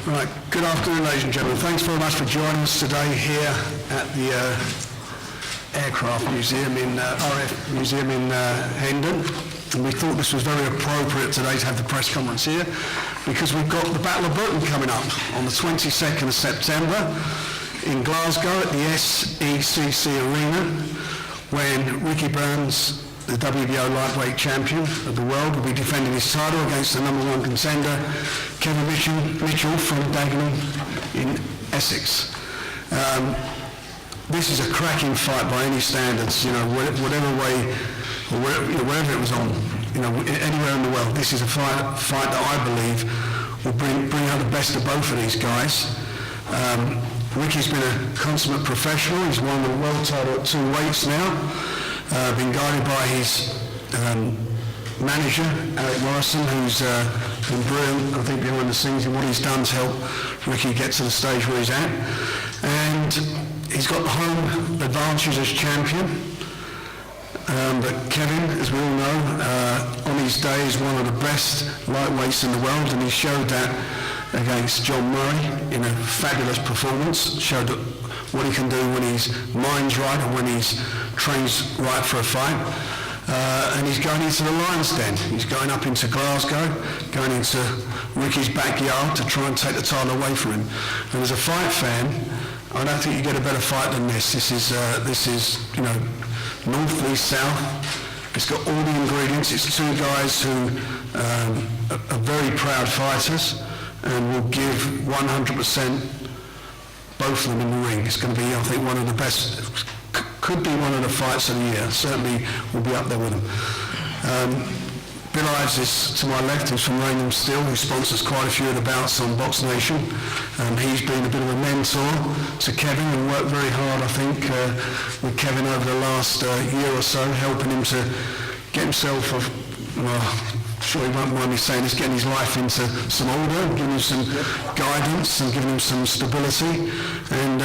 Right, good afternoon, ladies and gentlemen. Thanks very much for joining us today here at the Aircraft Museum in RF Museum in Hendon. And we thought this was very appropriate today to have the press conference here because we've got the Battle of Britain coming up on the 22nd of September in Glasgow at the SECC Arena, when Ricky Burns, the WBO lightweight champion of the world, will be defending his title against the #1 contender, Kevin Mitchell from Dagenham in Essex. This is a cracking fight by any standards, whatever way, or wherever it was on, anywhere in the world. This is a fight that I believe will bring out the best of both of these guys. Ricky's been a consummate professional. He's won the world title at 2 weights now. Been guided by his manager, Eric Morrison, who's been brilliant, I think, behind the scenes in what he's done to help Ricky get to the stage where he's at. And he's got the home advantage as champion. But Kevin, as we all know, on his day is one of the best lightweights in the world, and he showed that against John Murray in a fabulous performance. Showed what he can do when his mind's right and when he's trains right for a fight. And he's going into the Lion's Den. He's going up into Glasgow, going into Ricky's backyard to try and take the title away from him. And as a fight fan, I don't think you get a better fight than this. This is north, east, south. It's got all the ingredients. It's two guys who are very proud fighters and will give 100%, both of them in the ring. It's going to be, I think, one of the best, could be one of the fights of the year. Certainly will be up there with them. Bill Ives is to my left, who's from Rainham Steel, who sponsors quite a few of the bouts on Box Nation. He's been a bit of a mentor to Kevin and worked very hard, I think, with Kevin over the last year or so, helping him to get himself, I'm sure he won't mind me saying this, getting his life into some order, giving him some guidance and giving him some stability. And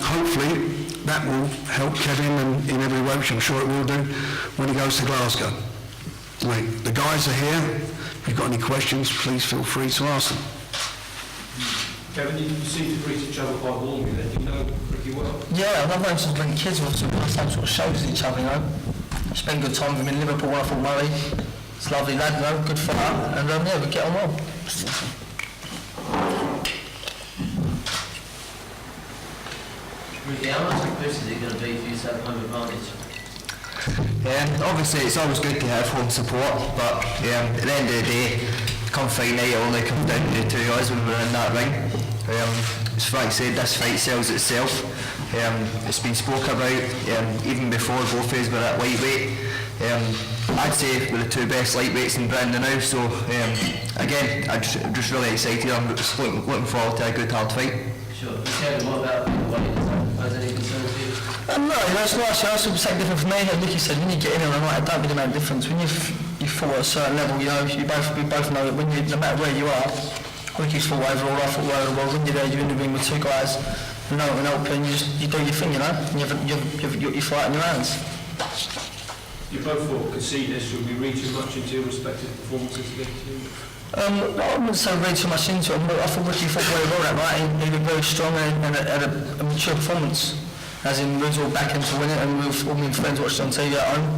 hopefully that will help Kevin in every way, which I'm sure it will do, when he goes to Glasgow. Right, the guys are here. If you've got any questions, please feel free to ask them. Kevin, you seem to greet each other quite warmly then. Do you know Ricky well? Yeah, I've known since being kids. We've had some sort of shows with each other, Spent good time with him in Liverpool when I fought Murray. It's a lovely lad, good fighter. And yeah, we get on well. Ricky, how much of a boost is it going to be for you to have home advantage? Obviously it's always good to have home support, but at the end of the day, come fight night, it only comes down to the two of us when we're in that ring. As Frank said, this fight sells itself. It's been spoke about even before both of us were at lightweight. I'd say we're the two best lightweights in Britain now, so again, I'm just really excited. I'm just looking forward to a good hard fight. Sure. Kevin, what about the weight? Has any concern for you? No, it's nice. It's something different for me. And like you said, when you get in on a night, it don't really make a difference. When you fought at a certain level, we both know that when no matter where you are, Ricky's fought overall, I fought over the world. When you're there, you're in the ring with two guys, and no one help you, and you do your thing, and you've got your fight in your hands. You both fought conceders. Should we read too much into your respective performances against you? I wouldn't say read too much into it, but I thought Ricky fought very well that night. He was very strong and had a mature performance. As in, we was all back into win it, and all my friends watched it on TV at home.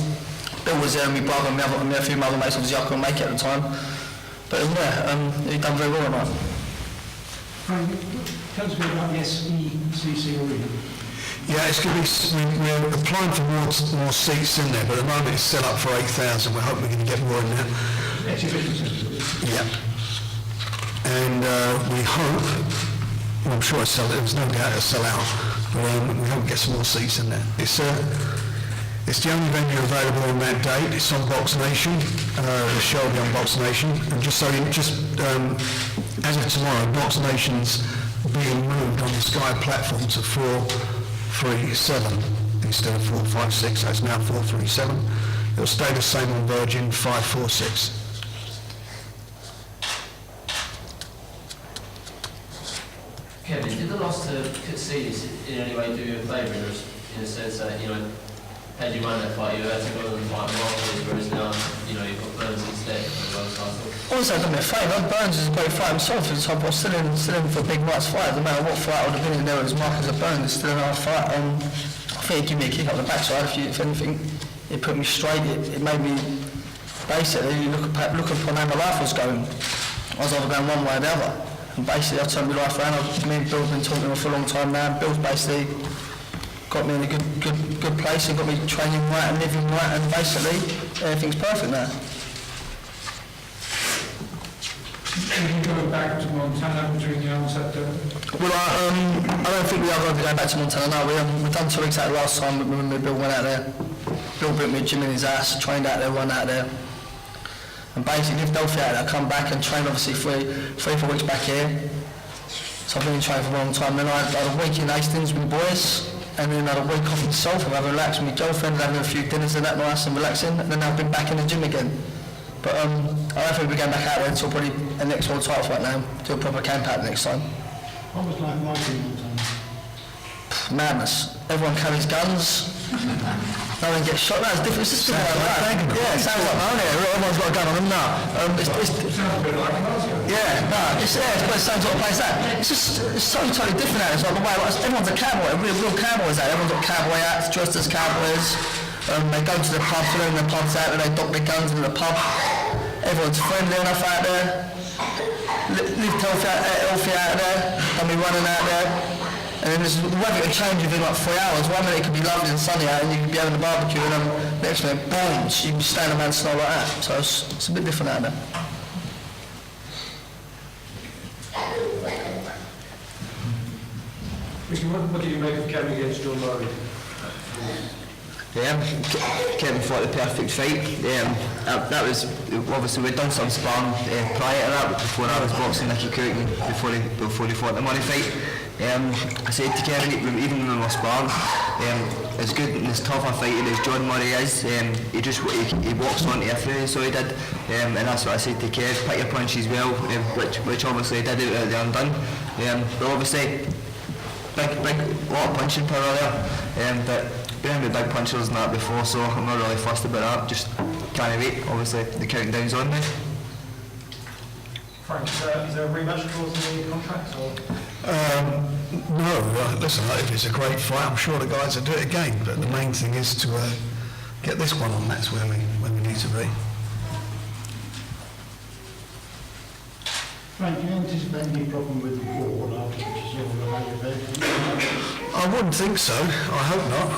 Bill was there, and my brother, and a few of my other mates, obviously I couldn't make it at the time. But he done very well that night. Frank, tell us a bit about the SECC Arena. Yeah, it's going to be, we're applying for more seats in there, but at the moment it's set up for 8,000. We're hoping we're going to get more in there. Yeah. And we hope, well, I'm sure there's no doubt it'll sell out, but we hope to get some more seats in there. It's the only venue available on that date. It's on Box Nation. The show will be on Box Nation. And just as of tomorrow, Box Nation's being moved on the Sky platform to 437 instead of 456. So it's now 437. It'll stay the same on Virgin 546. Kevin, did the loss to Conceders in any way do you a favour in a sense that, as you ran that fight, you had to go and fight Marquez, whereas now, you know, you've got Burns instead. Also, done me a favour. Burns is a great fighter himself. He's still in for big rights fight. No matter what fight I would have been in there, it was Marquez or Burns. It's still a hard fight. I think it gave me a kick up the backside. If anything, it put me straight. It made me basically look upon how my life was going. I was either going one way or the other. And basically, I turned my life around. Me and Bill's been talking for a long time now. Bill's basically got me in a good place and got me training right and living right, and basically everything's perfect now. Are you going back to Montana during the onset? Well, I don't think we are going to be going back to Montana. No, we've done 2 weeks out last time when Bill went out there. Bill built me a gym in his house, trained out there, run out there, and basically lived healthy out there. I come back and trained obviously 3-4 weeks back here. So I've been training for a long time. Then I had a week in Hastings with the boys, and then I had a week off myself. I've had relaxed with my girlfriend, having a few dinners and that, nice and relaxing, and then I've been back in the gym again. But I don't think we're going back out there until probably the next world title fight now. Do a proper camp out next time. What was like life in Montana? Madness. Everyone carries guns. No one gets shot. No, it's different. It's just different like that. Yeah, it sounds like my own here. Everyone's got a gun on them now. Sounds a bit like Glasgow. Yeah, no, it's got the same sort of place that. It's so totally different out. It's like the way, like, everyone's a cowboy, real cowboys out. Everyone's got cowboy hats, dressed as cowboys. They go to the pub, fill in the pubs out, and they dock their guns in the pub. Everyone's friendly enough out there. Live healthy out there. Don't be running out there. And then the weather can change within like 3 hours. 1 minute it could be lovely and sunny out, and you could be having a barbecue, and then next minute, boom, you can stand around snow like that. So it's a bit different out there. Ricky, what did you make of Kevin against John Murray? Kevin fought the perfect fight. That was, obviously we'd done some sparring prior to that, before I was boxing Nicky Cook and before he fought the money fight. I said to Kevin, even when we were sparring, as good and as tough a fighter as John Murray is, he walks onto you through, so he did, and that's what I said to Kev, pick your punches well, which obviously he did out of the undone. But obviously, big lot of punching power there, but been with big punchers and that before, so I'm not really fussed about that, just can't wait, obviously the countdown's on now. Frank, is there a rematch clause in the contract? Or? No, listen, if it's a great fight, I'm sure the guys will do it again, but the main thing is to get this one on. That's where we need to be. Frank, do you anticipate any problem with the wall after you saw the main event? I wouldn't think so. I hope not.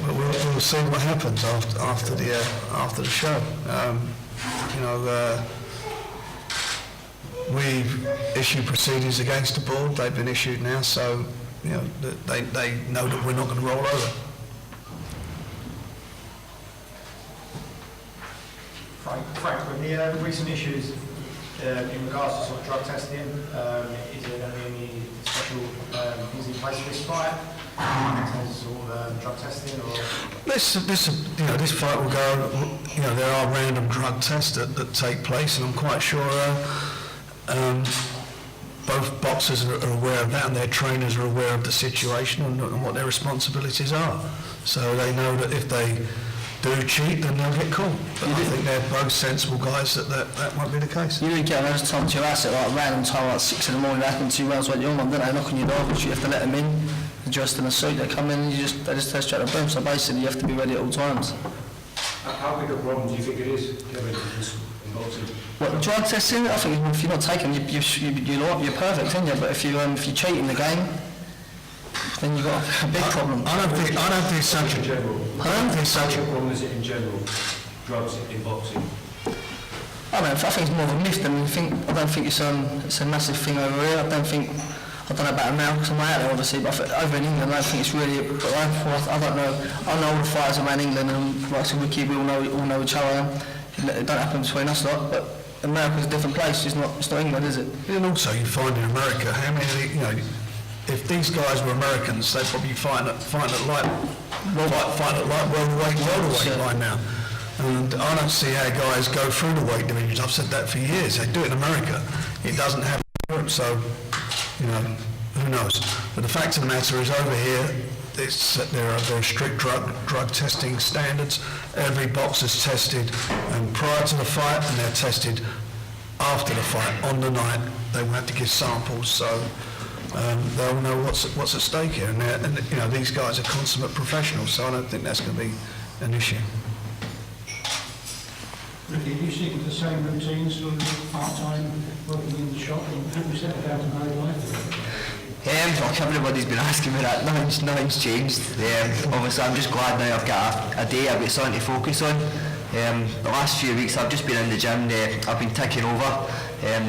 But we'll see what happens after the show. We've issued proceedings against the board. They've been issued now, so they know that we're not going to roll over. Frank, with the recent issues in regards to sort of drug testing, is there going to be any special things in place for this fight? In terms of sort of drug testing, or This fight will go. There are random drug tests that take place, and I'm quite sure both boxers are aware of that, and their trainers are aware of the situation and what their responsibilities are. So they know that if they do cheat, then they'll get caught. But I think they're both sensible guys that won't be the case. You didn't get on those time to your asset like random time, like 6 in the morning, happened 2 rounds like your mum, don't they? Knock on your door, but you have to let them in, they're dressed in a suit, they come in and they just test you out the boom. So basically you have to be ready at all times. How big a problem do you think it is, Kevin, in boxing? What, drug testing? I think if you're not taking, you're perfect, aren't you? But if you cheat in the game, then you've got a big problem. I don't think such a general. I don't think such Such a a problem is it in general, drugs in boxing? I think it's more of a myth than you think. I don't think it's a massive thing over here. I don't know about now because I'm out there obviously, but over in England I don't think it's really. I don't know. I know all the fighters around England, and like I Ricky, we all know each other. It don't happen between us lot, but America's a different place. It's not England, is it? And also you find in America how many if these guys were Americans, they'd probably fight at light welterweight by now. And I don't see how guys go through the weight divisions. I've said that for years. They do it in America. It doesn't happen in Europe, so who knows? But the fact of the matter is, over here, there are strict drug testing standards. Every boxer's tested prior to the fight, and they're tested after the fight. On the night, they will have to give samples, so they'll know what's at stake here. And you know, these guys are consummate professionals, so I don't think that's going to be an issue. Ricky, are you sticking to the same routines, sort of part-time, working in the shop, and have you settled down to married life? Look, everybody's been asking me that. Nothing's changed. Obviously, I'm just glad now I've got a day, I've got something to focus on. The last few weeks I've just been in the gym, I've been ticking over. A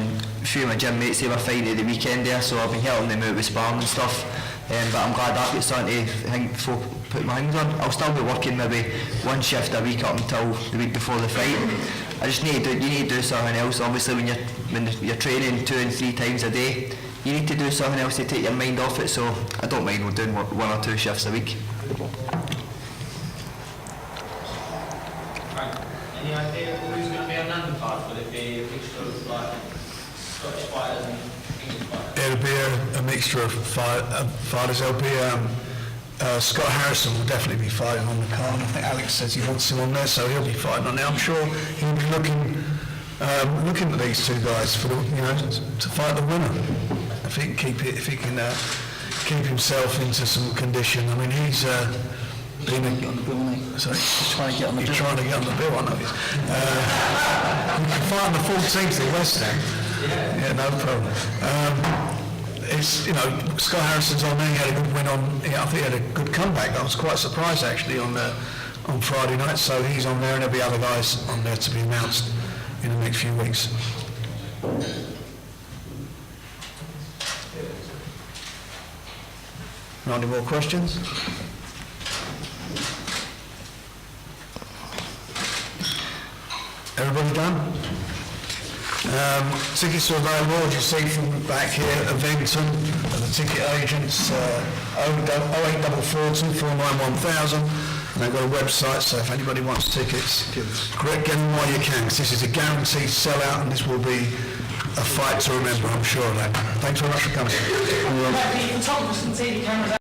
few of my gym mates, they were fighting at the weekend there, so I've been helping them out with sparring and stuff. But I'm glad I've got something to put my hands on. I'll still be working maybe one shift a week up until the week before the fight. I just need to do something else. Obviously, when you're training 2 and 3 times a day, you need to do something else to take your mind off it. So I don't mind doing 1 or 2 shifts a week. Frank, any idea who's going to be on the undercard? Will it be a mixture of like Scottish fighters and English fighters? It'll be a mixture of fighters. There'll be Scott Harrison will definitely be fighting on the card. I think Alex says he wants him on there, so he'll be fighting on there. I'm sure he'll be looking at these 2 guys for to fight the winner. If he can keep himself into some condition. I mean, he's been On the bill, mate. sorry. Just trying to get on the You're bill. trying to get on the bill, I know. You can fight on the 14th in West Ham. Yeah, no problem. It's, Scott Harrison's on there. He had a good win on. I think he had a good comeback. I was quite surprised actually on Friday night. So he's on there, and there'll be other guys on there to be announced in the next few weeks. Any more questions? Everybody done? Tickets are available, as you see from back here at Venton, and the ticket agents, 0844 249 1000, and they've got a website, so if anybody wants tickets, get them while you can, because this is a guaranteed sellout, and this will be a fight to remember, I'm sure of that. Thanks very much for coming. Photography, TV cameras.